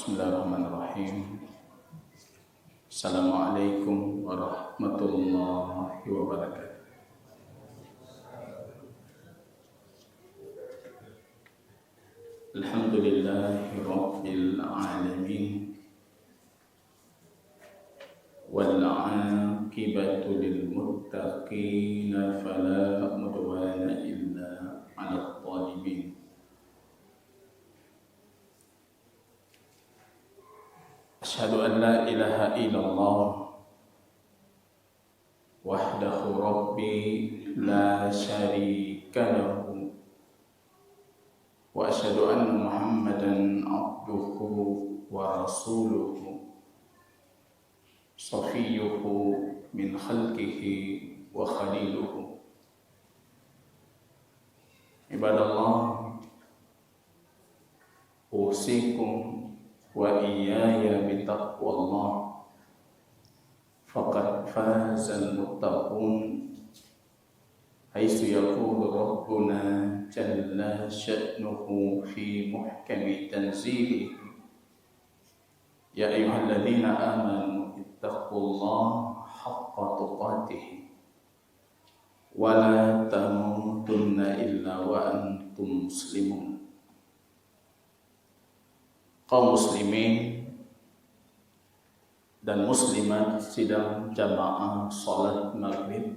Bismillahirrahmanirrahim. Assalamualaikum warahmatullahi wabarakatuh. Alhamdulillahi rabbil alamin. Wal 'aqibatu lil muttaqin fala udwana illa 'alal zalimin. Asyhadu an la ilaha illallah wahdahu rabbi la syarika lahu wa asyhadu anna Muhammadan abduhu wa rasuluhu safiyyuhu min khalqihi wa khaliluhu. Ibadallah, usikum wa iyaya bitaqwallah faqad fazal muttaqun haitsu yaqulu rabbuna jalla sya'nuhu fi muhkami tanzilihi ya ayyuhalladzina amanu ittaqullaha haqqa tuqatih wa la tamutunna illa wa antum muslimun. Kaum muslimin dan muslimat sidang jamaah salat maghrib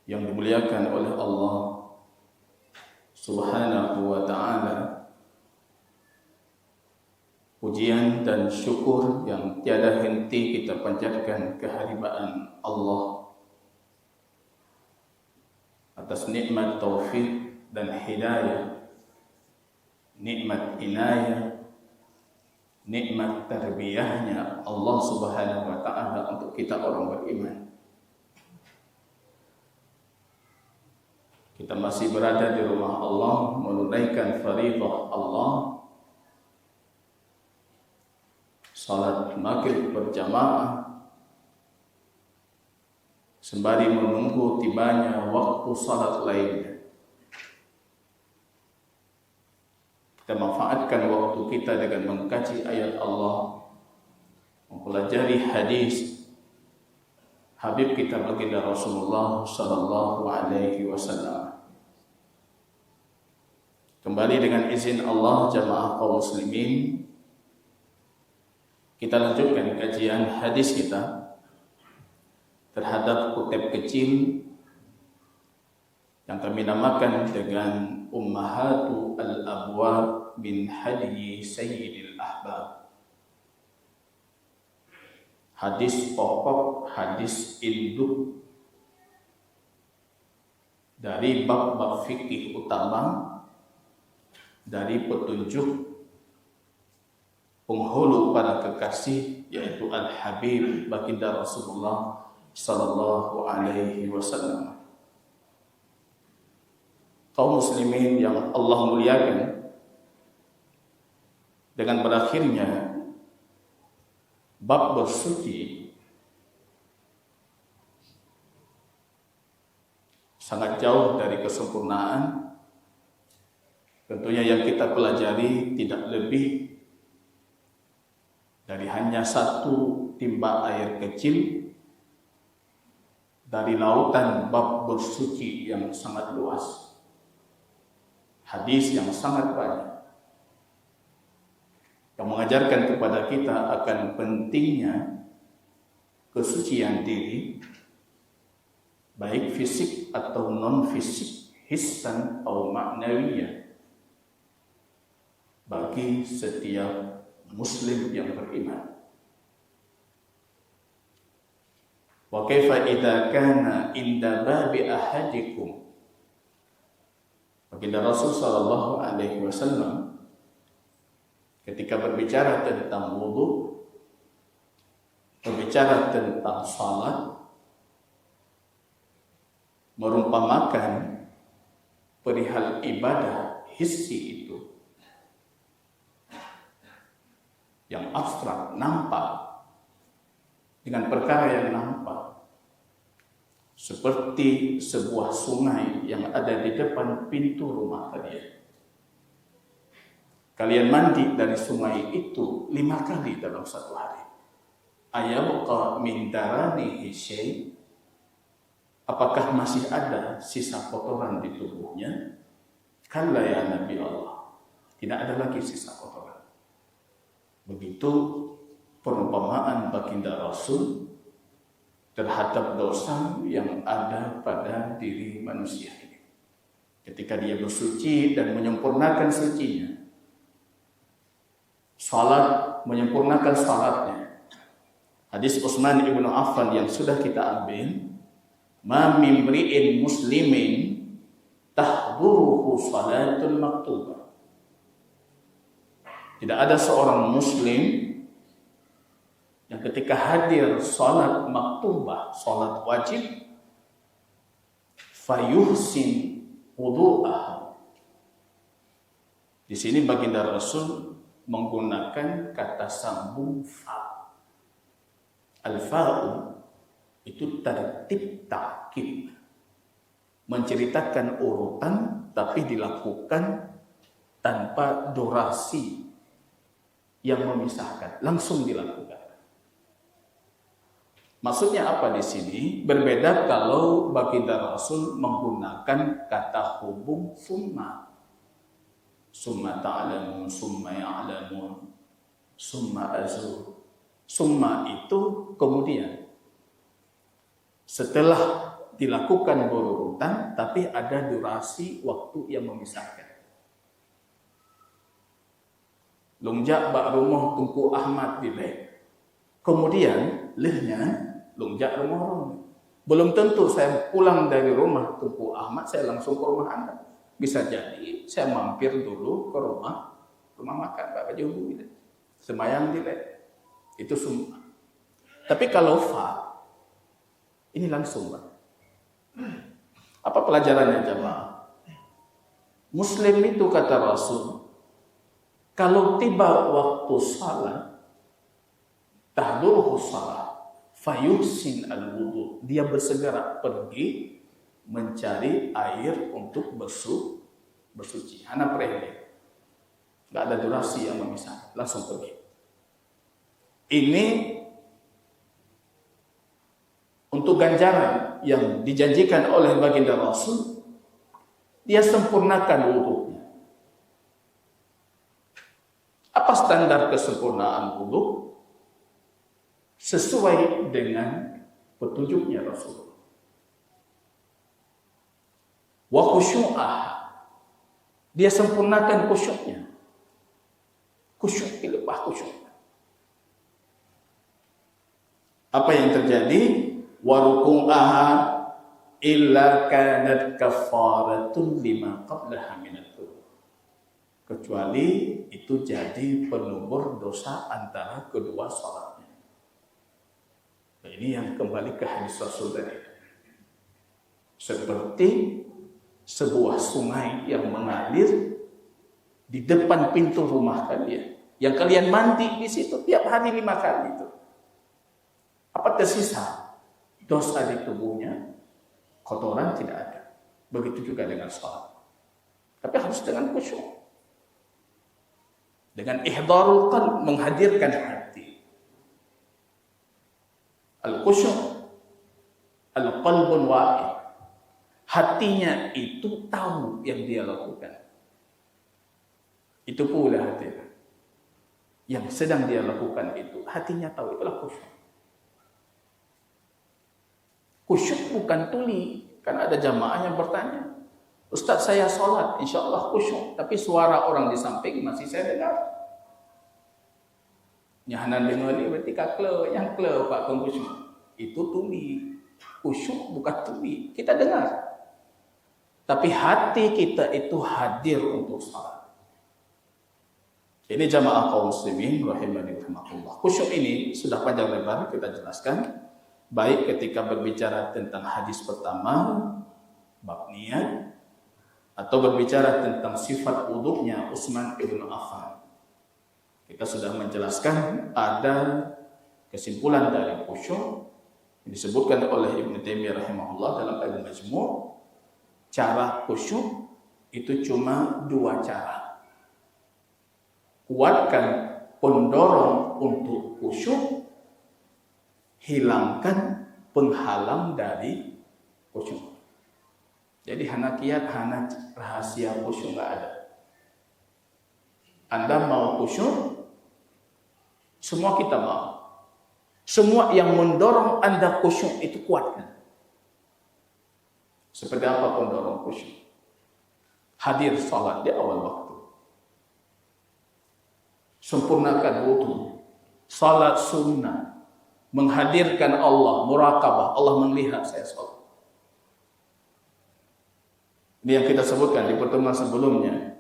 yang dimuliakan oleh Allah Subhanahu wa ta'ala, pujian dan syukur yang tiada henti kita panjatkan kehadiran Allah atas nikmat taufik dan hidayah, nikmat inayah, nikmat tarbiyahnya Allah Subhanahu wa ta'ala untuk kita orang beriman. Kita masih berada di rumah Allah, menunaikan faridah Allah, salat maghrib berjamaah, sembari menunggu tibanya waktu salat lainnya. Kita manfaatkan waktu kita dengan mengkaji ayat Allah, mempelajari hadis Habib kita baginda Rasulullah sallallahu alaihi wasallam. Kembali dengan izin Allah jamaah kaum muslimin, kita lanjutkan kajian hadis kita terhadap kitab kecil yang kami namakan dengan Ummahatu al-Abwab min Hadyi Sayyidil Ahbab. Hadis pokok, hadis induk dari bab-bab fikih utama dari petunjuk penghulu para kekasih, yaitu Al-Habib baginda Rasulullah sallallahu alaihi wasallam. Kaum muslimin yang Allah muliakan, dengan berakhirnya bab bersuci sangat jauh dari kesempurnaan. Tentunya yang kita pelajari tidak lebih dari hanya satu timba air kecil dari lautan bab bersuci yang sangat luas. Hadis yang sangat banyak yang mengajarkan kepada kita akan pentingnya kesucian diri, baik fisik atau non fisik, hissan atau ma'nawiyah, bagi setiap muslim yang beriman. Wa kaifa idza kana inda babi ahadikum, baginda Rasul sallallahu alaihi wasallam ketika berbicara tentang wudu, berbicara tentang salat, merumpamakan perihal ibadah hissi itu yang abstrak, nampak, dengan perkara yang nampak, seperti sebuah sungai yang ada di depan pintu rumah dia. kalian mandi dari sungai itu 5 kali dalam satu hari. Ayabqa min daranihi syai', apakah masih ada sisa kotoran di tubuhnya? Kalla ya Nabi Allah, tidak ada lagi sisa kotoran. Begitu perumpamaan baginda Rasul terhadap dosa yang ada pada diri manusia ini. Ketika dia bersuci dan menyempurnakan sucinya, salat, menyempurnakan salatnya. Hadis Utsman ibnu Affan yang sudah kita ambil, ma min mri'in muslimin tahduruhu salatul maktubah. Tidak ada seorang muslim yang ketika hadir salat maktubah, salat wajib, fayuhsin wudu'ah. Di sini baginda Rasul menggunakan kata sambung fa. Al-fa'u itu tertib ta'kid, menceritakan urutan tapi dilakukan tanpa durasi yang memisahkan, langsung dilakukan. Maksudnya apa di sini? Berbeda kalau baginda Rasul menggunakan kata hubung summa. Summa ta'lamun, summa ya'lamun, summa azur. Summa itu kemudian. Setelah dilakukan berurutan, tapi ada durasi waktu yang memisahkan. Lungjak bak rumah Tungku Ahmad di leh. Kemudian lehnya lungjak rumah orang. Belum tentu saya pulang dari rumah Tungku Ahmad, saya langsung ke rumah Anda. Bisa jadi saya mampir dulu ke rumah makan Pak Juhu gitu. Semayang di leh. Itu semua. Tapi kalau fa, ini langsung, Pak. Apa pelajarannya, jemaah? Muslim itu kata Rasul, kalau tiba waktu salat, tahduruhu salat, fayuhsin al-wudu. Dia bersegera pergi mencari air untuk bersuci. Hana prele. Enggak ada durasi yang memisah, langsung pergi. Ini untuk ganjaran yang dijanjikan oleh baginda Rasul, dia sempurnakan wudunya. Apa standar kesempurnaan wudu? Sesuai dengan petunjuknya Rasul. Wa khusyu'ah, dia sempurnakan khusyuknya. Khusyuk dilepas khusyuk. Apa yang terjadi? Waruku'aha illa kanat kafaratun lima qablaha minat. Kecuali itu jadi pelumur dosa antara kedua salatnya. Nah, ini yang kembali ke hadis Rasul tadi. Seperti sebuah sungai yang mengalir di depan pintu rumah kalian, yang kalian mandi di situ tiap hari 5 kali itu. Apa tersisa? Dosa di tubuhnya, kotoran tidak ada. Begitu juga dengan salat. Tapi harus dengan khusyuk. Dengan ihdarul qalb, menghadirkan hati. Al-khusyuk, al-qalbun wa'id. Hatinya itu tahu yang dia lakukan. Itu pula hati. Yang sedang dia lakukan itu, hatinya tahu, itulah khusyuk. Khusyuk bukan tuli. Karena ada jamaah yang bertanya, Ustaz saya sholat, insya Allah khusyuk, tapi suara orang di samping masih saya dengar. Nyahanan dengar ni berarti kakle, yang kle Pak khusyuk. Itu tuli. Khusyuk bukan tuli, kita dengar. Tapi hati kita itu hadir untuk sholat. Ini jamaah kaum muslimin rahimani rahimakumullah. Khusyuk ini sudah panjang lebar kita jelaskan. Baik ketika berbicara tentang hadis pertama, bab niat, atau berbicara tentang sifat wudhunya Utsman ibnu Affan. Kita sudah menjelaskan ada kesimpulan dari khusyuk yang disebutkan oleh Ibnu Taimiyah rahimahullah dalam Al-Majmu'. Cara khusyuk itu cuma 2 cara. kuatkan pendorong untuk khusyuk, hilangkan penghalang dari khusyuk. Jadi hana kiat, hana rahasia khusyuk nggak ada. Anda mau khusyuk, semua kita mau. Semua yang mendorong Anda khusyuk itu kuatkan. Seperti apa pendorong khusyuk? Hadir salat di awal waktu. Sempurnakan wudu. Salat sunnah. Menghadirkan Allah, muraqabah. Allah melihat saya salat. Ini yang kita sebutkan di pertemuan sebelumnya.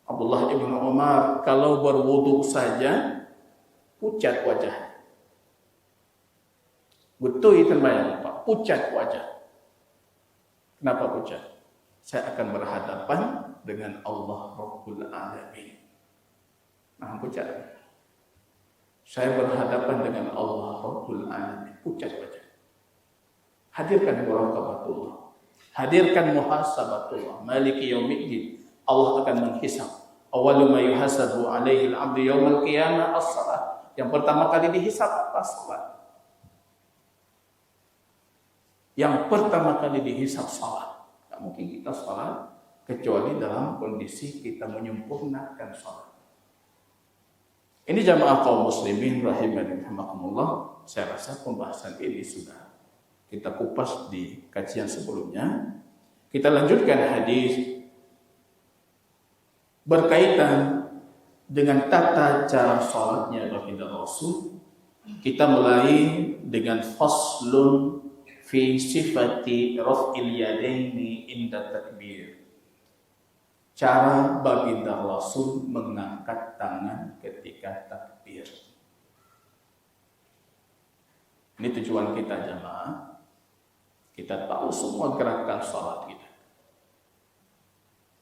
Abdullah ibn Umar kalau berwudu saja pucat wajah. Betul itu terbayang Pak, pucat wajah. Kenapa pucat? Saya akan berhadapan dengan Allah Rabbul Alamin. Nah, pucat. Saya berhadapan dengan Allah Rabbul Alamin. Pucat wajah. Hadirkan muraqabatullah. Hadirkan muhasabatullah. Maliki yaumiddin. Allah akan menghisab. Awwalu ma yuhasabu alaihi al-'abdu yaumal qiyamah as-salat. Yang pertama kali dihisab apa? Salat. Yang pertama kali dihisab salat. Tak mungkin kita salat kecuali dalam kondisi kita menyempurnakan salat. Ini jamaah kaum muslimin rahimani rahimakumullah. Saya rasa pembahasan ini sudah kita kupas di kajian sebelumnya. Kita lanjutkan hadis berkaitan dengan tata cara salatnya baginda Rasul. Kita mulai dengan faslun fi sifati raf'il yadaini inda takbir. Cara baginda Rasul mengangkat tangan ketika takbir. Ini tujuan kita jamaah. Kita tahu semua gerakan salat kita.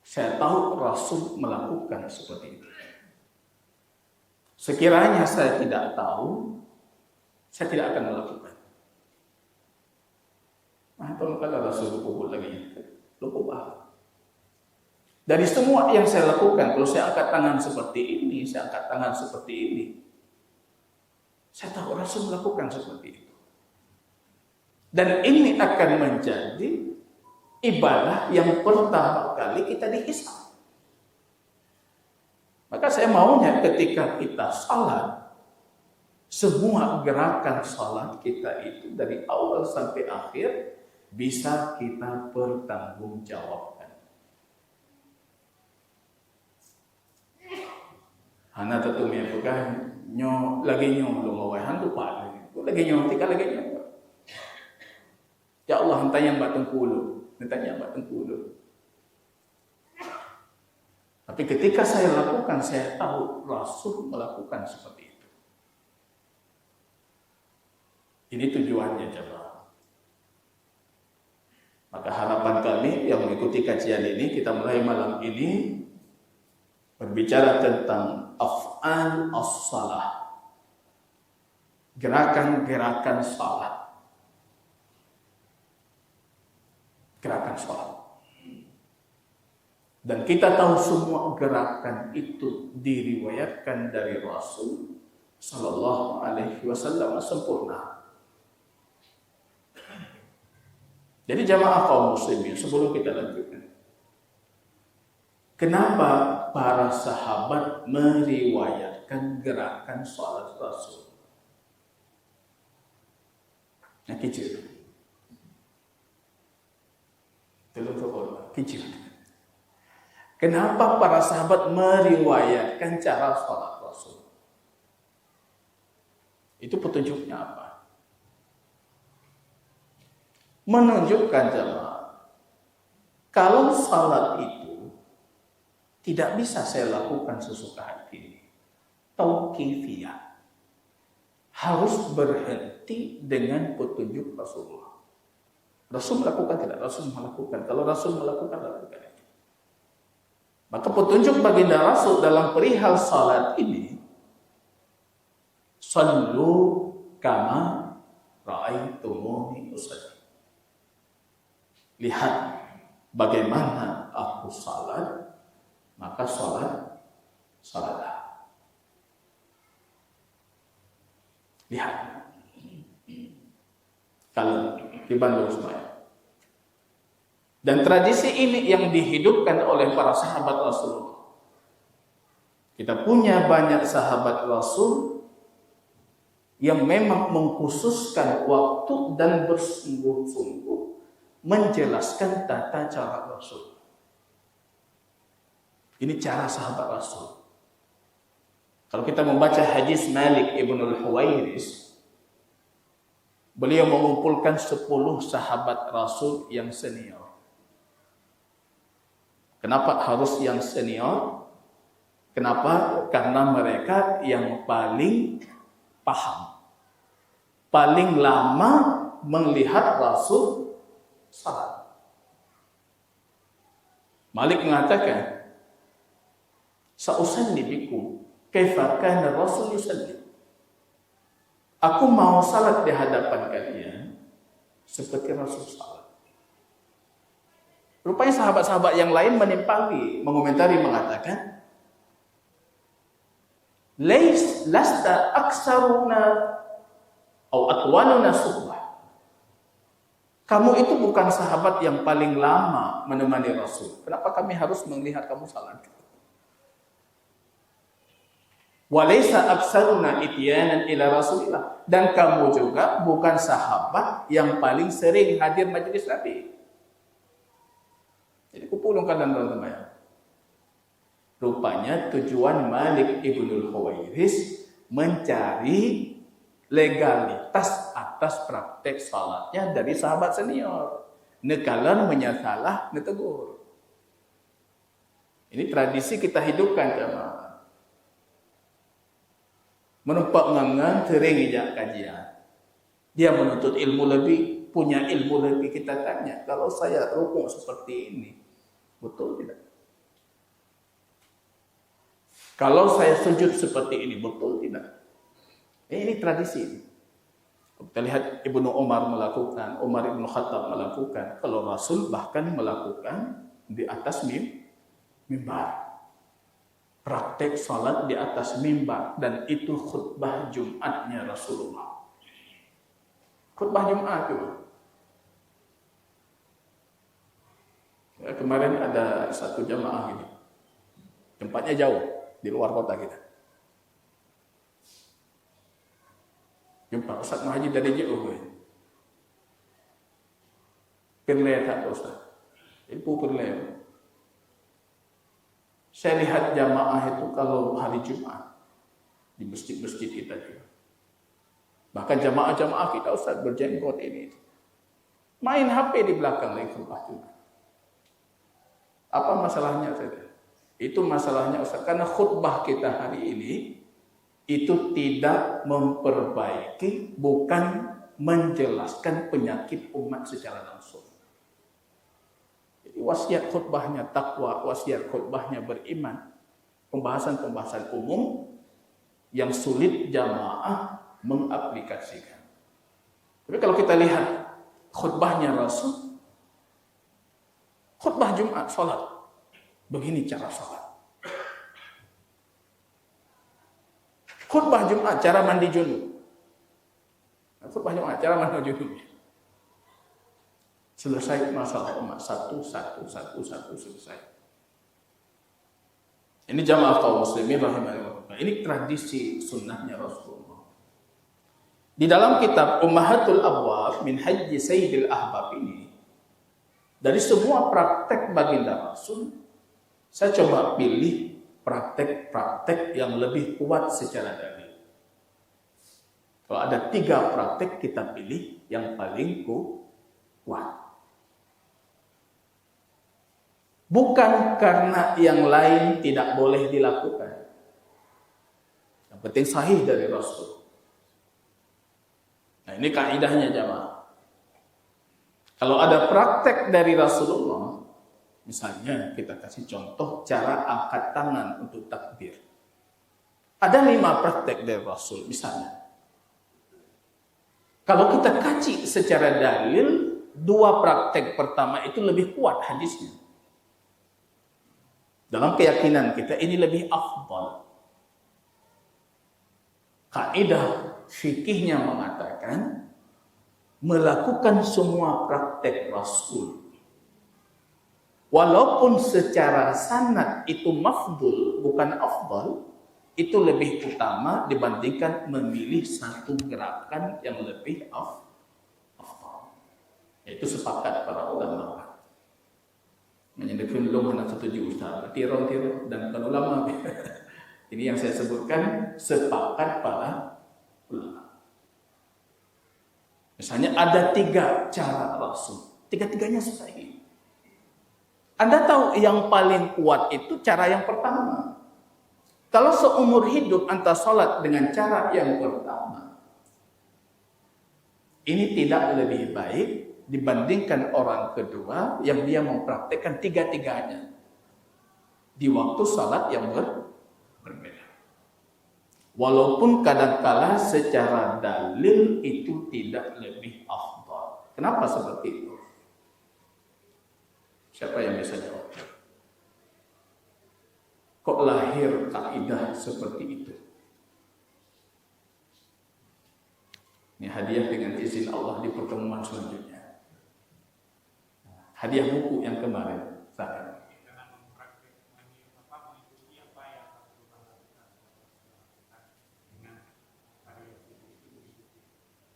Saya tahu Rasul melakukan seperti itu. Sekiranya saya tidak tahu, saya tidak akan melakukan. Nah, tolong kalau Rasul lupa lagi, lupa. Dari semua yang saya lakukan, kalau saya angkat tangan seperti ini, saya angkat tangan seperti ini, saya tahu Rasul melakukan seperti itu. Dan ini akan menjadi ibadah yang pertama kali kita dihisab. Maka saya maunya ketika kita salat, semua gerakan salat kita itu dari awal sampai akhir bisa kita pertanggungjawabkan. Hana tentu bukan lagi lu ngawahan lupa lagi tika lagi nyo. Ya Allah, hentanya mbak tengkulu. Tapi ketika saya lakukan, saya tahu Rasul melakukan seperti itu. Ini tujuannya jemaah. Maka harapan kami yang mengikuti kajian ini, kita mulai malam ini berbicara tentang af'al as-salah. Gerakan-gerakan salat. Gerakan salat. Dan kita tahu semua gerakan itu diriwayatkan dari Rasul sallallahu alaihi wasallam sempurna. Jadi jamaah kaum muslimin, sebelum kita lanjutkan, kenapa para sahabat meriwayatkan gerakan salat Rasul? Nah, kecil. Kecil. Kenapa para sahabat meriwayatkan cara salat Rasul? Itu petunjuknya apa? Menunjukkan jemaah, kalau salat itu tidak bisa saya lakukan sesuka hati, tauqifiyah, harus berhenti dengan petunjuk Rasulullah. Rasul melakukan tidak? Rasul melakukan. Kalau Rasul melakukan, lakukan. Maka petunjuk baginda Rasul dalam perihal salat ini, sallu kama ra'aitumuni usalli. Lihat bagaimana aku salat, maka salatlah. Lihat. Kalau di Bandung Semaya. Dan tradisi ini yang dihidupkan oleh para sahabat Rasulullah. Kita punya banyak sahabat Rasul yang memang mengkhususkan waktu dan bersungguh-sungguh menjelaskan tata cara Rasul. Ini cara sahabat Rasul. Kalau kita membaca hadis Malik ibn al-Huwairis, beliau mengumpulkan 10 sahabat Rasul yang senior. Kenapa harus yang senior? Kenapa? Karena mereka yang paling paham, paling lama melihat Rasul salat. Malik mengatakan, "Sa'usalli bikum kaifa kana Rasul yusalli." Aku mau salat di hadapan kalian seperti Rasul salat. Rupanya sahabat-sahabat yang lain menimpangi, mengomentari, mengatakan, lasta aksaruna atau atwaluna suhbah. Kamu itu bukan sahabat yang paling lama menemani Rasul. Kenapa kami harus melihat kamu salat? Walaysa aksaruna ityanan ila Rasulillah. Dan kamu juga bukan sahabat yang paling sering hadir majelis Nabi. Jadi kupulungkan dan teman-teman. Rupanya tujuan Malik ibnul Huwairis mencari legalitas atas praktek salatnya dari sahabat senior. Nekalan menyalah, netegur. Ini tradisi kita hidupkan, jemaah. Menumpak ngangan sering ijak kajian. Dia menuntut ilmu lebih, punya ilmu lebih, kita tanya, kalau saya rukuk seperti ini, betul tidak? Kalau saya sujud seperti ini, betul tidak? Ini tradisi. Kita lihat Ibnu Umar melakukan, Umar Ibn Khattab melakukan. Kalau Rasul bahkan melakukan di atas mimbar. Praktek salat di atas mimbar. Dan itu khutbah Jumatnya Rasulullah. Khutbah Jumat itu. Ya, kemarin ada satu jamaah ini. Tempatnya jauh. Di luar kota kita. Jumpa Ustaz Muhaji dari jauh. Perle tak Ustaz. Itu perle. Saya lihat jamaah itu kalau hari Jumat di masjid-masjid kita juga. Bahkan jamaah-jamaah kita Ustaz berjenggot ini. Main HP di belakang lagi khutbah Jumat. Apa masalahnya saja? Itu masalahnya Ustaz, karena khutbah kita hari ini itu tidak memperbaiki, bukan menjelaskan penyakit umat secara langsung. Jadi wasiat khutbahnya takwa, wasiat khutbahnya beriman, pembahasan-pembahasan umum yang sulit jamaah mengaplikasikan. Tapi kalau kita lihat khutbahnya Rasul, khutbah Jumat, salat. Begini cara sholat. Khutbah Jumat, cara mandi junub. Khutbah Jumat, cara mandi junub. Selesai masalah umat satu selesai. Ini jamaah kaum muslimin rahimahullah. Ini tradisi sunnahnya Rasulullah. Di dalam kitab Ummahatul Abwab min Haji Sayyidil Ahbab ini, dari semua praktek baginda Rasul, saya coba pilih praktek-praktek yang lebih kuat secara dalil. Kalau ada 3 praktek, kita pilih yang paling kuat. Bukan karena yang lain tidak boleh dilakukan. Yang penting sahih dari Rasul. Nah, ini kaidahnya jamaah. Kalau ada praktek dari Rasulullah, misalnya kita kasih contoh cara angkat tangan untuk takbir. Ada 5 praktek dari Rasul misalnya. Kalau kita kaji secara dalil, 2 praktek pertama itu lebih kuat hadisnya. Dalam keyakinan kita ini lebih afdal. Kaidah fikihnya mengatakan melakukan semua praktek Rasul. Walaupun secara sanad itu mafdul, bukan afdal, itu lebih utama dibandingkan memilih satu gerakan yang lebih afdal. Itu sepakat para ulama. Menyendiri belum hanya setuju Ustaz, tirong dan bukan ulama. Ini yang saya sebutkan sepakat para ulama. Misalnya ada 3 cara Rasul, 3-tiganya sahih. Anda tahu yang paling kuat itu cara yang pertama. Kalau seumur hidup anda salat dengan cara yang pertama, ini tidak lebih baik dibandingkan orang kedua yang dia mempraktekkan 3-tiganya di waktu salat yang berbeda. Walaupun kadangkala secara dalil itu tidak lebih afdal. Kenapa seperti itu? Siapa yang bisa jawab? Kok lahir kaidah seperti itu? Ini hadiah dengan izin Allah di pertemuan selanjutnya. Hadiah buku yang kemarin saya.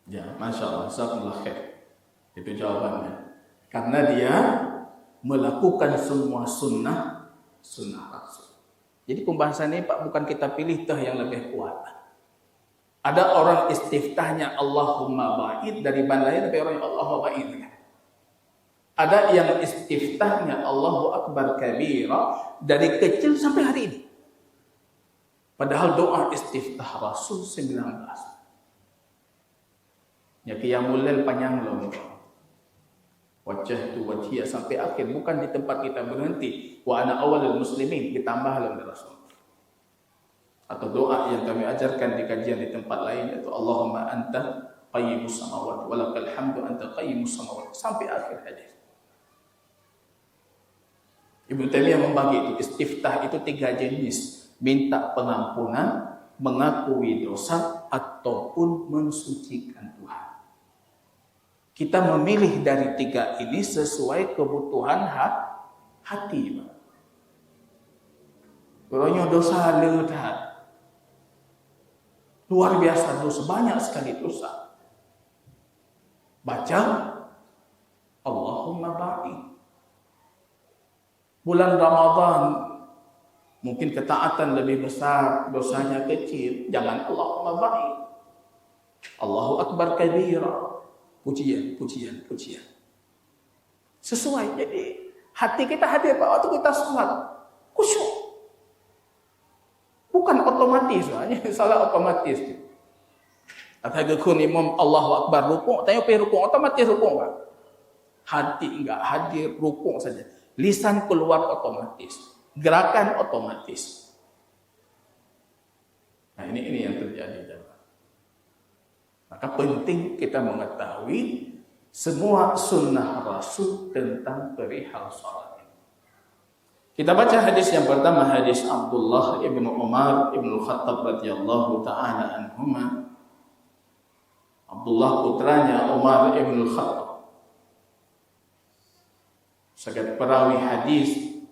Ya, Masya Allah, jazakumullah khair. Itu jawabannya. Karena dia melakukan semua sunnah Rasul. Jadi pembahasan ini Pak bukan kita pilih teh yang lebih kuat. Ada orang istiftahnya Allahumma ba'id dari bandanya tapi orang Allahumma ba'id. Ada yang istiftahnya Allahu Akbar kabira dari kecil sampai hari ini. Padahal doa istiftah Rasul 19. Ya qiyamul lail panjang loh. Wajah tu wajhiya sampai akhir, bukan di tempat kita berhenti. Wa ana awalul muslimin ditambah dalam Rasul. Atau doa yang kami ajarkan di kajian di tempat lain yaitu Allahumma anta qayyimus samawati wa lakal hamdu anta qayyimus samawati sampai akhir hadis. Ibnu Taimiyah membagi itu istiftah itu 3 jenis, minta pengampunan, mengakui dosa ataupun mensucikan Tuhan. Kita memilih dari 3 ini sesuai kebutuhan hati. Kalau dosa leutat, luar biasa dosa, banyak sekali dosa. Baca Allahumma ba'id. Bulan Ramadan mungkin ketaatan lebih besar, dosanya kecil. Jangan Allahumma ba'id. Allahu Akbar kabira. Pujian. Sesuai. Jadi hati kita hadir waktu kita sholat. Khusyuk. Bukan otomatis. Salah otomatis. Atau imam Allahu Akbar rukuk. Tanya pergi rukuk. Otomatis rukuk. Hati enggak hadir rukuk saja. Lisan keluar otomatis. Gerakan otomatis. Nah ini yang terjadi. Maka penting kita mengetahui semua sunnah Rasul tentang perihal salat. Kita baca hadis yang pertama, hadis Abdullah ibnu Umar ibnu Khattab radhiyallahu taala anhuma. Abdullah putranya Umar ibnu Khattab. Sebagai perawi hadis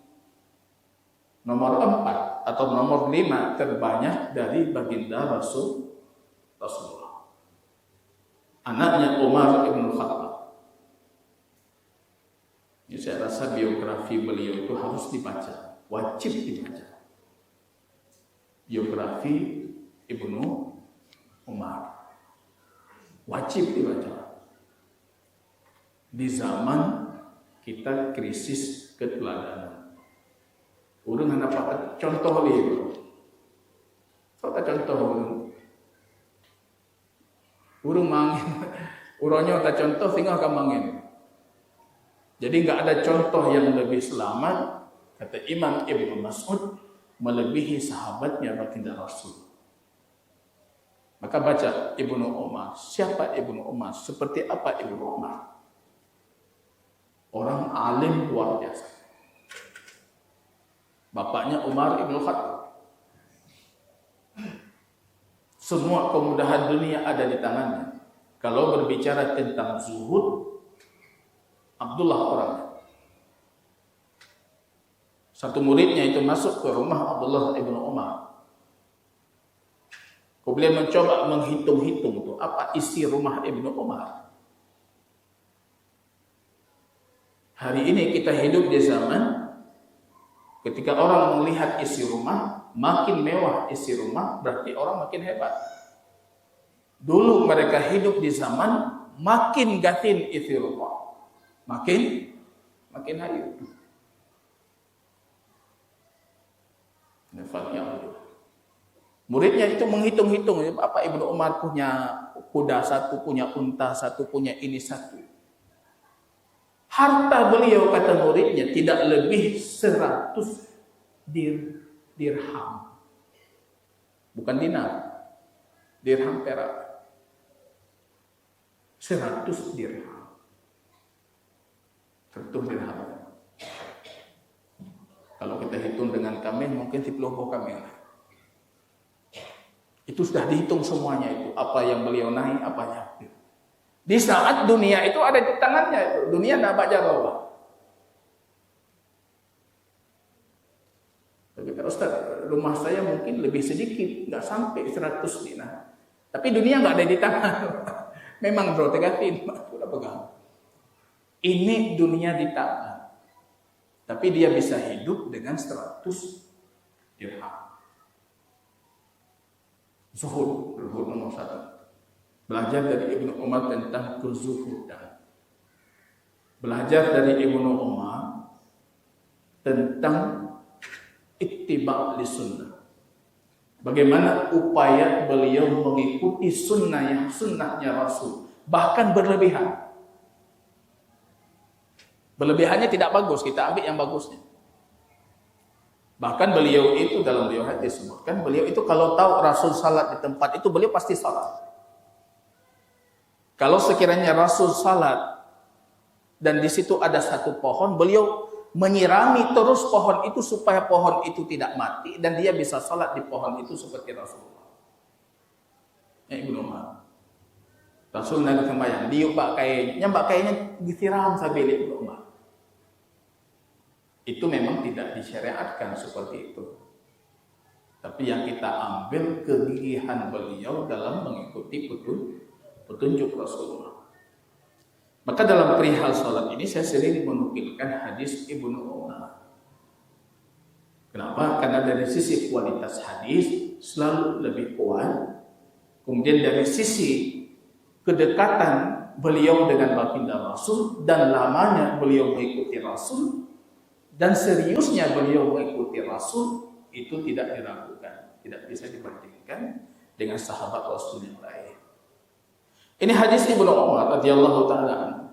nomor 4 atau nomor 5 terbanyak dari baginda Rasulullah. Anaknya Umar ibn Khattab. Ya, saya rasa biografi beliau itu harus dibaca, wajib dibaca. Biografi Ibnu Umar wajib dibaca. Di zaman kita krisis keteladanan. Urang hana contoh lieu. Contoh urang mangin, urangnya tak contoh tinggal ke mangin. Jadi enggak ada contoh yang lebih selamat, kata Imam Ibnu Mas'ud, melebihi sahabatnya baginda Rasul. Maka baca Ibnu Umar. Siapa Ibnu Umar? Seperti apa Ibnu Umar? Orang alim luar biasa. Bapaknya Umar Ibnu Khattab. Semua kemudahan dunia ada di tangannya. Kalau berbicara tentang zuhud, Abdullah orangnya. Satu muridnya itu masuk ke rumah Abdullah ibnu Umar. Kemudian mencoba menghitung-hitung tuh apa isi rumah Ibnu Umar. Hari ini kita hidup di zaman ketika orang melihat isi rumah, makin mewah isi rumah, berarti orang makin hebat. Dulu mereka hidup di zaman makin gatin isi rumah, makin hayu. Muridnya itu menghitung-hitung, apa Ibnu Umar punya kuda satu, punya unta satu, punya ini satu. Harta beliau, kata muridnya, tidak lebih 100 dirham. Bukan dinar, dirham perak. 100 dirham. 100 dirham. Kalau kita hitung dengan kamil, mungkin 10 kamil. Itu sudah dihitung semuanya itu. Apa yang beliau naik, apanya. Di saat dunia itu ada di tangannya itu. Dunia tidak baca bawah. Tapi kata Ustaz, rumah saya mungkin lebih sedikit. Nggak sampai 100 dinar. Tapi dunia nggak ada di tangan. Memang bro, tegatin. Udah pegang. Ini dunia di tangan. Tapi dia bisa hidup dengan 100 dirham. Zuhud nomor 1. Belajar dari Ibnu Umar tentang kezuhudan. Belajar dari Ibnu Umar tentang ittiba' li sunnah. Bagaimana upaya beliau mengikuti sunnahnya Rasul. Bahkan berlebihan. Berlebihannya tidak bagus, kita ambil yang bagusnya. Bahkan beliau itu dalam riwayat disebutkan, beliau itu kalau tahu Rasul salat di tempat itu, beliau pasti salat. Kalau sekiranya Rasul salat dan di situ ada satu pohon, beliau menyirami terus pohon itu supaya pohon itu tidak mati dan dia bisa salat di pohon itu seperti Rasulullah. Ya Ibnu Umar. Rasul naik sembahyang, diubah kayaknya, mbak kayaknya disiram sambil Ibnu Umar. Itu memang tidak disyariatkan seperti itu. Tapi yang kita ambil kegigihan beliau dalam mengikuti petunjuk Rasulullah. Maka dalam perihal salat ini saya sering menukilkan hadis Ibnu Umar. Kenapa? Karena dari sisi kualitas hadis selalu lebih kuat. Kemudian dari sisi kedekatan beliau dengan baginda Rasul dan lamanya beliau mengikuti Rasul. Dan seriusnya beliau mengikuti Rasul itu tidak diragukan, tidak bisa dibandingkan dengan sahabat Rasul yang lain. Ini hadis Ibnu Umar radhiyallahu taala anhu.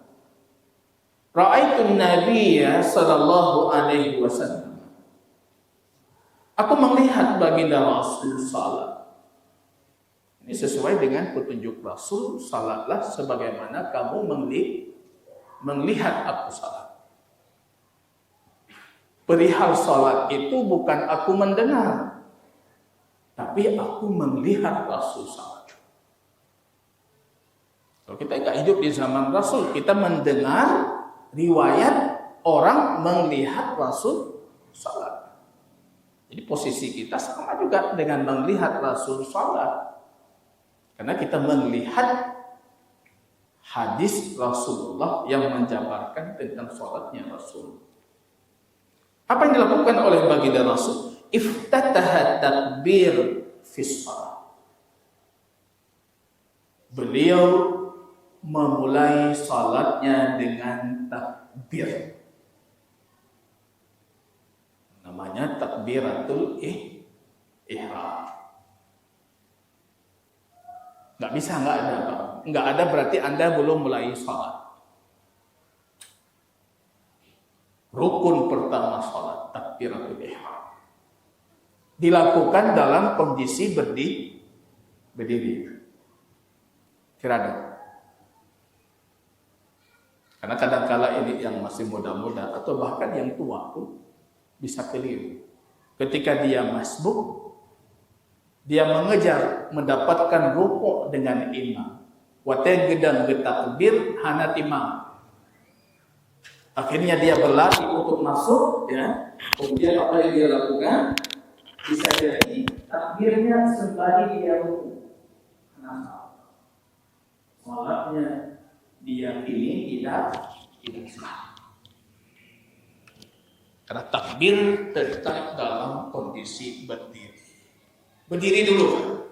Ra'aitun Nabiyya sallallahu alaihi wasallam. Aku melihat baginda Rasul salat. Ini sesuai dengan petunjuk Rasul, salatlah sebagaimana kamu melihat aku salat. Perihal salat itu bukan aku mendengar, tapi aku melihat Rasul salat. Kalau kita nggak hidup di zaman Rasul, kita mendengar riwayat orang melihat Rasul salat. Jadi posisi kita sama juga dengan melihat Rasul salat. Karena kita melihat hadis Rasulullah yang menjabarkan tentang salatnya Rasul. Apa yang dilakukan oleh baginda Rasul? Iftataha takbir fis shalah. Beliau memulai salatnya dengan takbir. Namanya takbiratul ihram. Nggak bisa, nggak ada, Pak. Nggak ada berarti Anda belum mulai salat. Rukun pertama salat, takbiratul ihram. Dilakukan dalam kondisi berdiri. Tirada. Karena kadang-kala ini yang masih muda-muda atau bahkan yang tua pun bisa keliru. Ketika dia masbuk, Dia mengejar mendapatkan rukuk dengan imam. Wate gedang getakbir hana imam. Akhirnya dia berlari untuk masuk, ya. Kemudian apa yang dia lakukan? Bisa jadi takbirnya sembari dia rukuk. Kenapa? Salatnya dia ini tidak sah. Karena takbir tetap dalam kondisi berdiri. Berdiri dulu,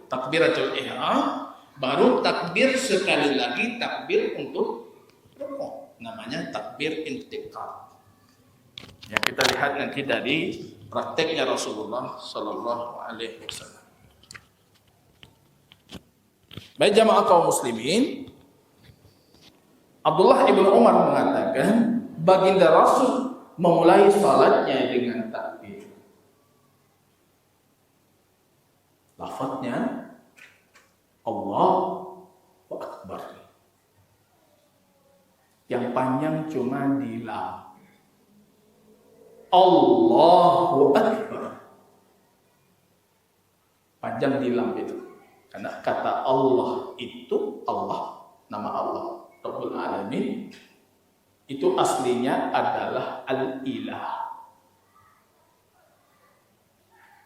takbiratul ihram, baru takbir sekali lagi takbir untuk rukuk. Namanya takbir intiqal. Yang kita lihat nanti dari prakteknya Rasulullah Sallallahu Alaihi Wasallam. Baik jamaah kaum muslimin, Abdullah ibn Umar mengatakan baginda Rasul memulai salatnya dengan takbir. Lafadznya Allahu Akbar. Yang panjang cuma di lam. Allahu Akbar. Panjang di lam itu. Karena kata Allah itu Allah, nama Allah Rabbul Alamin, itu aslinya adalah Al-Ilah.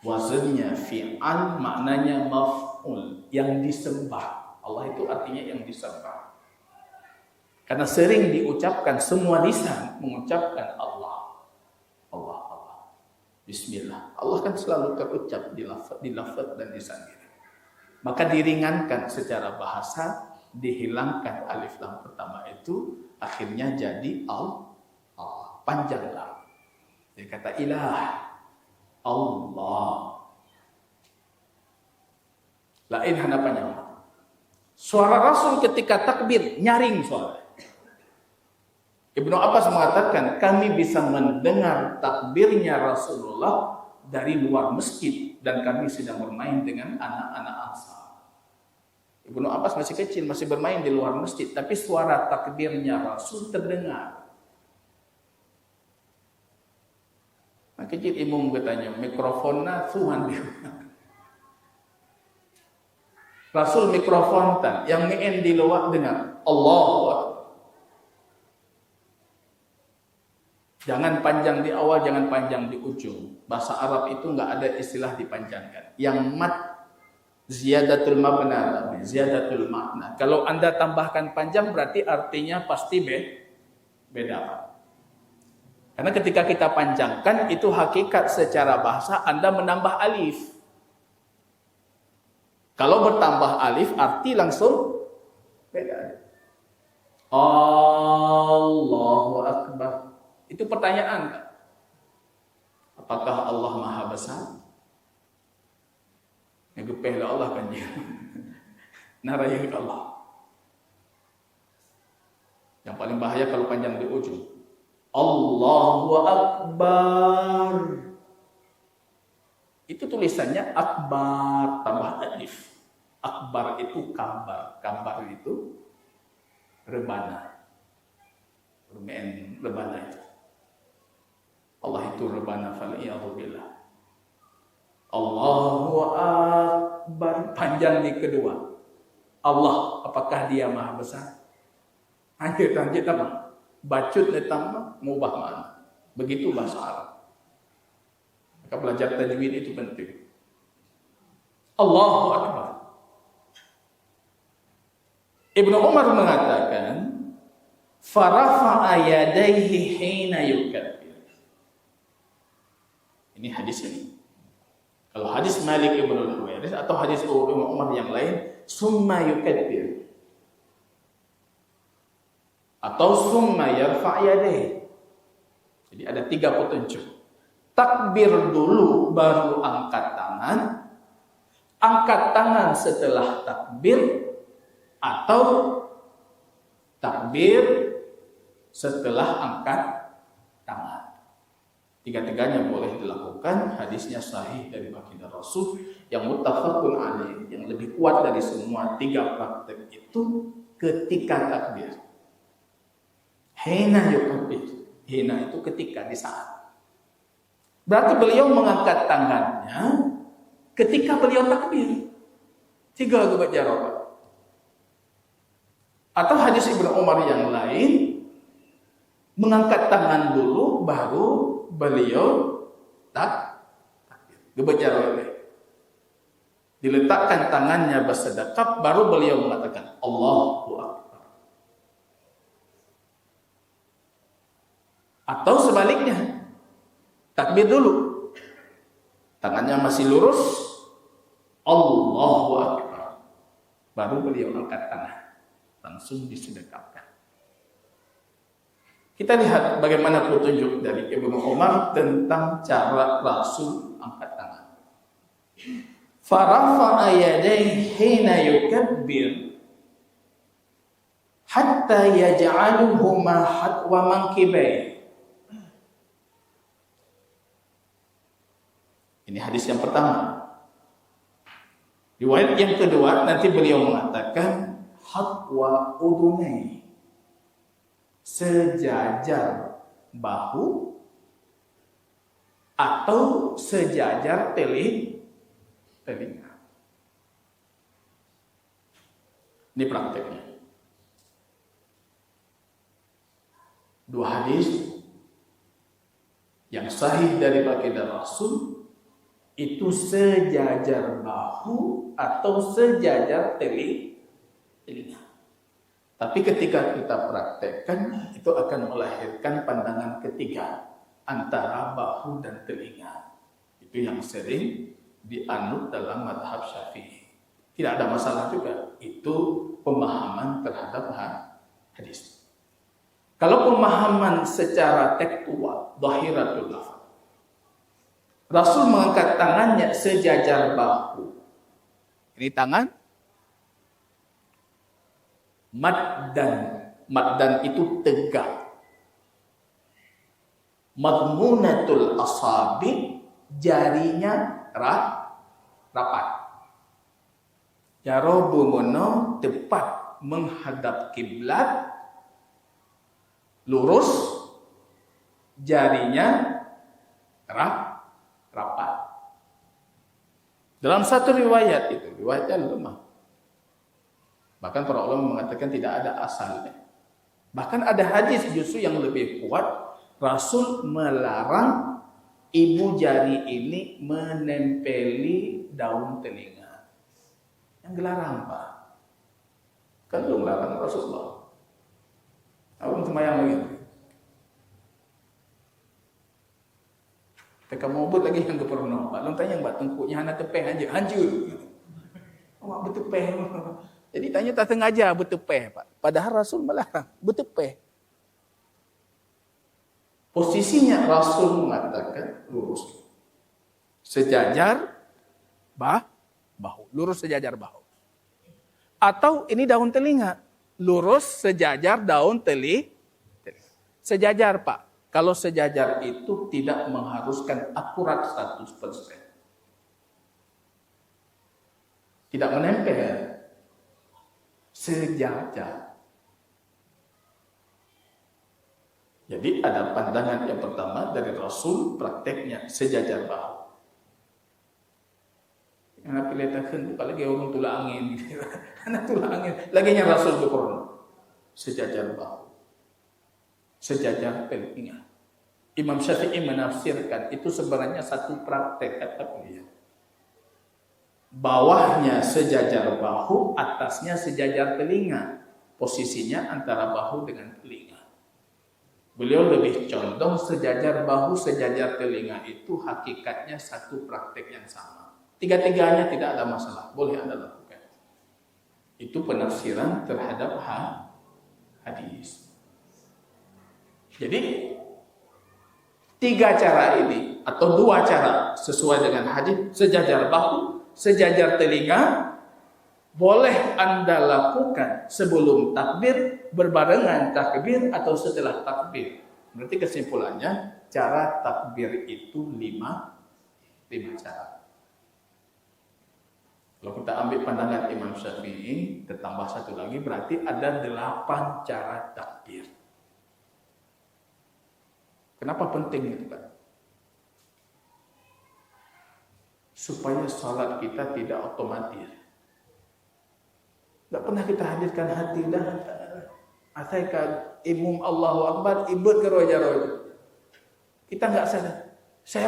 Wazannya fi'al, maknanya maf'ul, yang disembah. Allah itu artinya yang disembah. Karena sering diucapkan, semua lisan mengucapkan Allah. Allah, Allah. Bismillah. Allah kan selalu terucap di lafaz dan lisan kita. Maka diringankan secara bahasa, dihilangkan alif lam pertama itu, akhirnya jadi Allah. Panjang lam. Dia kata ilah. Allah. Lain hadapannya. Suara Rasul ketika takbir nyaring suara. Ibnu Abbas mengatakan kami bisa mendengar takbirnya Rasulullah dari luar masjid dan kami sedang bermain dengan anak-anak Ansar. Ibnu Abbas masih kecil, masih bermain di luar masjid, tapi suara takbirnya Rasul terdengar. Nah, kecil imam bertanya, mikrofonnya Tuhan dia. Rasul mikrofon tan, yang ngeen di luar dengar Allahu Akbar. Jangan panjang di awal, jangan panjang di ujung. Bahasa Arab itu enggak ada istilah dipanjangkan. Yang mat ziyadatul mabna, ziyadatul makna. Kalau Anda tambahkan panjang berarti artinya pasti beda. Karena ketika kita panjangkan itu hakikat secara bahasa Anda menambah alif. Kalau bertambah alif arti langsung beda. Allahu Akbar. Itu pertanyaan. Apakah Allah Maha Besar? Ngepehlah Allah kan dia. Narayang Allah. Yang paling bahaya kalau panjang di ujung. Allahu Akbar. Itu tulisannya akbar tambah alif. Akbar itu kambar. Kambar itu rebana. Rebana itu. Allah itu rebana fal'iyadzubillah. Allahu Akbar. Panjang di kedua. Allah, apakah dia Maha Besar? Anjir apa? Bacut letama, mubah mana. Begitu bahasa Arab. Maka belajar tajwid itu penting. Allahu Akbar. Ibnu Umar mengatakan, farafa'a yadayhi hina yukabbir. Ini hadis ini. Kalau hadis Malik ibn al-Huwairis atau hadis Ibnu Umar yang lain, summa yukabbir. Atau summa yarfa' yadayhi. Jadi ada 3 petunjuk. Takbir dulu baru angkat tangan. Angkat tangan setelah takbir. Atau takbir setelah angkat tangan. 3-tiganya boleh dilakukan. Hadisnya sahih dari baginda Rasul yang muttafaqun alaih, yang lebih kuat dari semua 3 praktek itu ketika takbir. Hina yukabbir. Hina itu ketika, di saat. Berarti beliau mengangkat tangannya ketika beliau takbir. 3 kebaca rakaat. Atau hadis Ibnu Umar yang lain, mengangkat tangan dulu baru beliau takbir. Kebaca rakaat. Diletakkan tangannya bersedekap baru beliau mengatakan Allahu Akbar. Atau sebaliknya, takbir dulu, tangannya masih lurus, Allahu Akbar, baru beliau angkat tangan, langsung disedekapkan. Kita lihat bagaimana petunjuk dari Ibnu Umar tentang cara Rasul angkat tangan. Farafa'a yadayhi hina yukabbir hatta yaj'aluhuma hatwa mankibai. Ini hadis yang pertama. Riwayat yang kedua nanti beliau mengatakan hatwa udunai, sejajar bahu atau sejajar telinga. Ini prakteknya. 2 hadis yang sahih dari baginda Rasul itu sejajar bahu atau sejajar telinga. Tapi ketika kita praktekkan, itu akan melahirkan pandangan ketiga antara bahu dan telinga. Itu yang sering dianut dalam mazhab Syafi'i. Tidak ada masalah juga. Itu pemahaman terhadap hadis. Kalau pemahaman secara tekstual, dhahiratul lafaz, Rasul mengangkat tangannya sejajar bahu. Ini tangan maddan itu tegak. Madmunatul asabi, jarinya rapat. Jarobu mono tepat menghadap kiblat, lurus, jarinya rapat. Dalam satu riwayat itu, riwayatnya lemah. Bahkan para ulama mengatakan tidak ada asalnya. Bahkan ada hadis justru yang lebih kuat, Rasul melarang ibu jari ini menempeli daun telinga. Yang dilarang, Pak. Kan belum larang Rasulullah. Abang semayang lagi. Teka mau buat lagi yang keperno, Pak. Long tanya Mbak tengkuknya anak tepeh aja, hancur. Mak betepeh. Jadi tanya tak sengaja betepeh, Pak. Padahal Rasul melarang betepeh. Posisinya Rasul mengatakan lurus. Sejajar bahu. Lurus sejajar bahu. Atau ini daun telinga. Lurus sejajar daun telinga. Sejajar, Pak. Kalau sejajar itu tidak mengharuskan akurat 100%. Tidak menempel. Sejajar. Jadi ada pandangan yang pertama dari Rasul, prakteknya sejajar bahu. Anak kelihatan apalagi orang tula angin, anak tula angin, laginya Rasul berkorban sejajar bahu, sejajar telinga. Imam Syafi'i menafsirkan itu sebenarnya satu praktek, kata beliau. Bawahnya sejajar bahu, atasnya sejajar telinga. Posisinya antara bahu dengan telinga. Beliau lebih condong sejajar bahu, sejajar telinga itu hakikatnya satu praktek yang sama. Tiga-tiganya tidak ada masalah, boleh Anda lakukan. Itu penafsiran terhadap hadis. Jadi 3 cara ini atau 2 cara sesuai dengan hadis, sejajar bahu, sejajar telinga, boleh Anda lakukan sebelum takbir, berbarengan takbir atau setelah takbir. Berarti kesimpulannya cara takbir itu 5 cara. Kalau kita ambil pandangan Imam Syafi'i, ditambah 1 lagi, berarti ada 8 cara takbir. Kenapa penting itu, Pak? supaya salat kita tidak otomatis. Tak pernah kita hadirkan hati dah. Ataikan imum Allahu Akbar, ibut ke roja-roja. Kita enggak sadar. Saya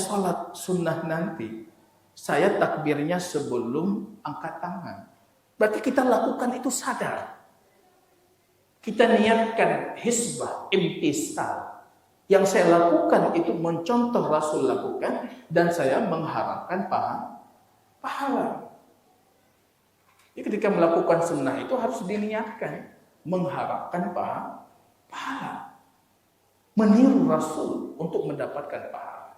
salat sunnah nanti. Saya takbirnya sebelum angkat tangan. Berarti kita lakukan itu sadar. Kita niatkan hisbah, imtisal. Yang saya lakukan itu mencontoh Rasul lakukan dan saya mengharapkan pahala. Jadi ketika melakukan sunnah itu harus diniatkan mengharapkan pahala. Meniru Rasul untuk mendapatkan pahala.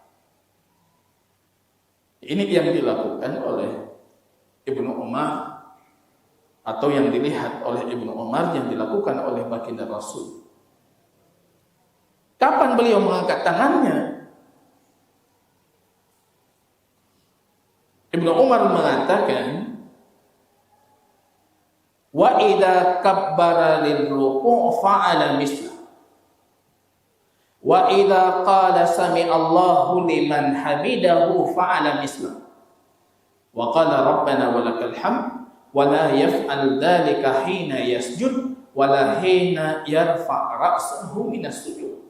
Ini yang dilakukan oleh Ibnu Umar atau yang dilihat oleh Ibnu Umar yang dilakukan oleh baginda Rasul. Kapan beliau mengangkat tangannya? Ibnu Umar mengatakan, wa idza kabbara lil ruku' fa'ala misla. Wa idza qala sami Allahu liman hamidahu fa'ala misla. Wa qala rabbana walakal hamd wa la yaf'al dzalika hina yasjud wa la hina yarfa' ra'sahu minas sujud.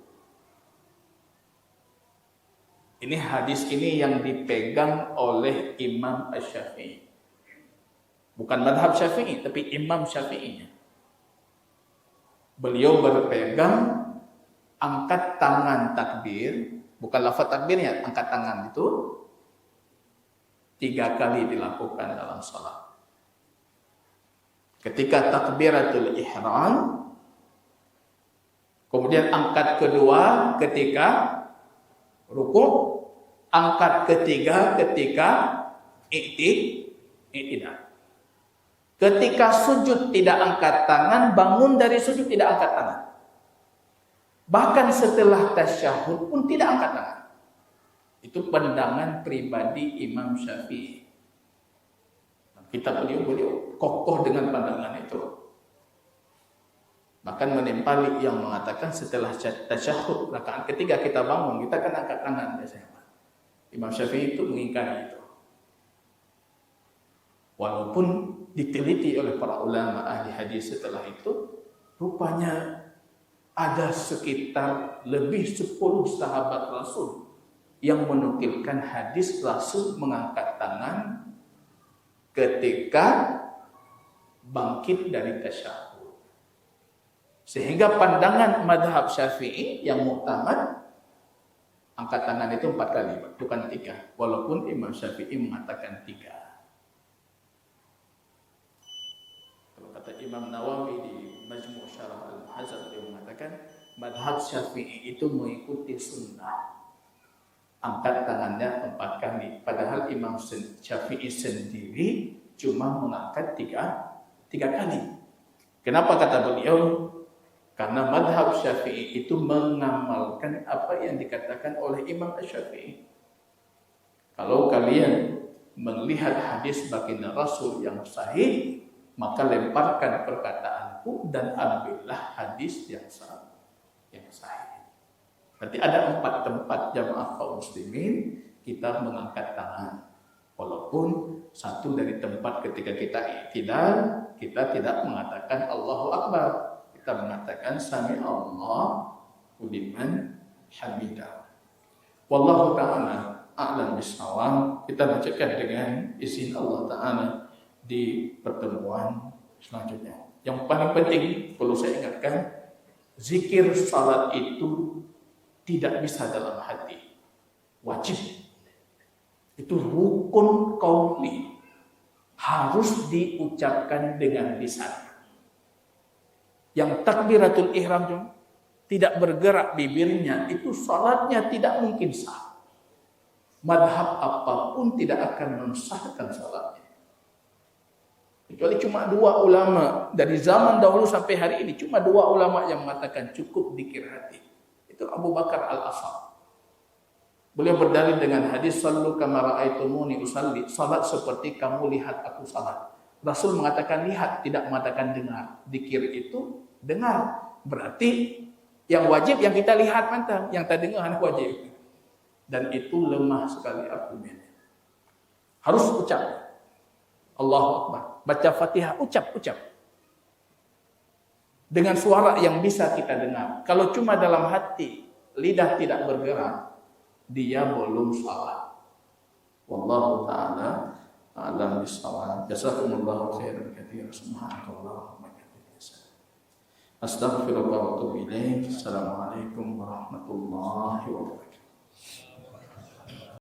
Ini hadis ini yang dipegang oleh Imam Asy-Syafi'i. Bukan madhab Syafi'i, tapi Imam Syafi'inya. Beliau berpegang angkat tangan takbir, bukan lafaz takbirnya, angkat tangan itu 3 kali dilakukan dalam salat. Ketika takbiratul ihram, kemudian angkat kedua ketika rukuk, angkat ketiga ketika i'tidal. Ketika sujud tidak angkat tangan, bangun dari sujud tidak angkat tangan. Bahkan setelah tasyahud pun tidak angkat tangan. Itu pandangan pribadi Imam Syafi'i. Kitab beliau kokoh dengan pandangan itu. Bahkan menimpali yang mengatakan setelah tasyahud rakaat ketiga kita bangun, kita akan angkat tangan biasanya. Imam Syafi'i itu mengingkari itu. Walaupun diteliti oleh para ulama ahli hadis setelah itu, rupanya ada sekitar lebih 10 sahabat Rasul yang menukilkan hadis Rasul mengangkat tangan ketika bangkit dari tasyahud. Sehingga pandangan madhab Syafi'i yang muktamad, angkat tangan itu 4 kali, bukan 3. Walaupun Imam Syafi'i mengatakan 3. Kalau kata Imam Nawawi di Majmu' Syarah Al-Muhadzab, dia mengatakan madhab Syafi'i itu mengikuti sunnah. Angkat tangannya 4 kali. Padahal Imam Syafi'i sendiri cuma mengangkat 3 kali. Kenapa kata beliau? Karena madhab Syafi'i itu mengamalkan apa yang dikatakan oleh Imam Syafi'i. Kalau kalian melihat hadis baginda Rasul yang sahih, maka lemparkan perkataanku dan ambillah hadis yang sahih. Berarti ada 4 tempat jamaah kaum muslimin kita mengangkat tangan. Walaupun satu dari tempat ketika kita i'tidal, kita tidak mengatakan Allahu Akbar. Kita mengatakan sami Allahu liman hamidah. Wallahu ta'ala a'lam bishawab. Kita bacakan dengan izin Allah Ta'ala di pertemuan selanjutnya. Yang paling penting perlu saya ingatkan, zikir salat itu tidak bisa dalam hati, wajib. Itu rukun qauli, harus diucapkan dengan lisan. Yang takbiratul ihram tidak bergerak bibirnya, itu salatnya tidak mungkin sah. Madhab apapun tidak akan mensahkan salatnya. Kecuali cuma 2 ulama dari zaman dahulu sampai hari ini, cuma 2 ulama yang mengatakan cukup zikir hati. Itu Abu Bakar Al-Asam. Beliau berdalil dengan hadis sallu kama ra'aitumuni usalli, salat seperti kamu lihat aku salat. Rasul mengatakan lihat, tidak mengatakan dengar. Zikir itu dengar. Berarti yang wajib yang kita lihat mantap, yang tak dengar wajib. Dan itu lemah sekali argumennya. Harus ucap. Allahu Akbar. Baca Fatihah, ucap. Dengan suara yang bisa kita dengar. Kalau cuma dalam hati, lidah tidak bergerak, dia belum salah. Wallahu ta'ala a'lam bishawab. Jazakumullahu khairan katsiran. Subhanallah wa bihamdihi. Astaghfirullah wa atubu ilaik. Assalamualaikum warahmatullahi wabarakatuh.